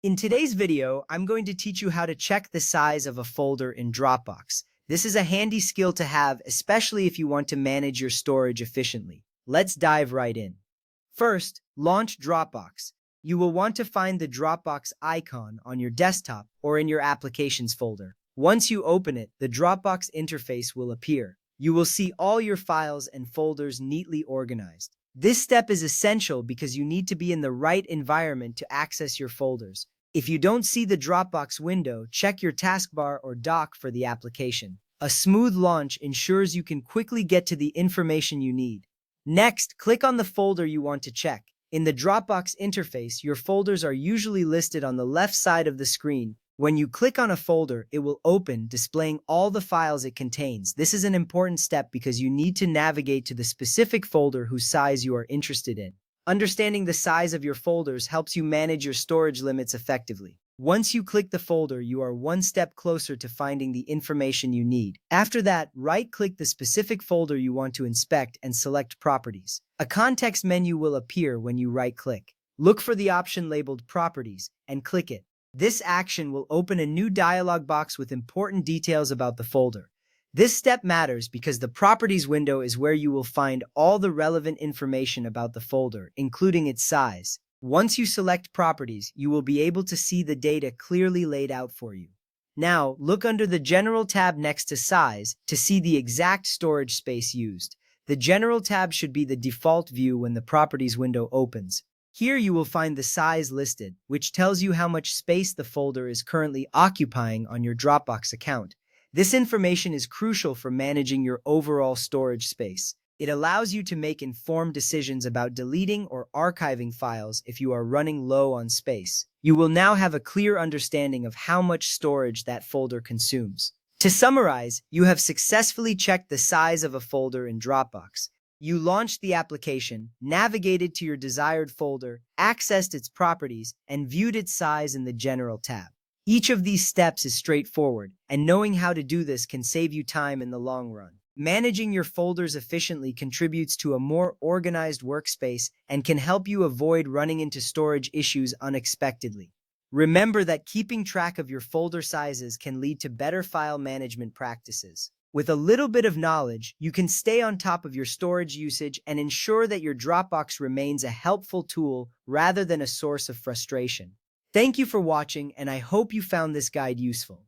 In today's video, I'm going to teach you how to check the size of a folder in Dropbox. This is a handy skill to have, especially if you want to manage your storage efficiently. Let's dive right in. First, launch Dropbox. You will want to find the Dropbox icon on your desktop or in your Applications folder. Once you open it, the Dropbox interface will appear. You will see all your files and folders neatly organized. This step is essential because you need to be in the right environment to access your folders. If you don't see the Dropbox window, check your taskbar or dock for the application. A smooth launch ensures you can quickly get to the information you need. Next, click on the folder you want to check. In the Dropbox interface, your folders are usually listed on the left side of the screen. When you click on a folder, it will open, displaying all the files it contains. This is an important step because you need to navigate to the specific folder whose size you are interested in. Understanding the size of your folders helps you manage your storage limits effectively. Once you click the folder, you are one step closer to finding the information you need. After that, right-click the specific folder you want to inspect and select Properties. A context menu will appear when you right-click. Look for the option labeled Properties and click it. This action will open a new dialog box with important details about the folder. This step matters because the Properties window is where you will find all the relevant information about the folder, including its size. Once you select Properties, you will be able to see the data clearly laid out for you. Now, look under the General tab next to Size to see the exact storage space used. The General tab should be the default view when the Properties window opens. Here you will find the size listed, which tells you how much space the folder is currently occupying on your Dropbox account. This information is crucial for managing your overall storage space. It allows you to make informed decisions about deleting or archiving files if you are running low on space. You will now have a clear understanding of how much storage that folder consumes. To summarize, you have successfully checked the size of a folder in Dropbox. You launched the application, navigated to your desired folder, accessed its properties, and viewed its size in the General tab. Each of these steps is straightforward, and knowing how to do this can save you time in the long run. Managing your folders efficiently contributes to a more organized workspace and can help you avoid running into storage issues unexpectedly. Remember that keeping track of your folder sizes can lead to better file management practices. With a little bit of knowledge, you can stay on top of your storage usage and ensure that your Dropbox remains a helpful tool rather than a source of frustration. Thank you for watching, and I hope you found this guide useful.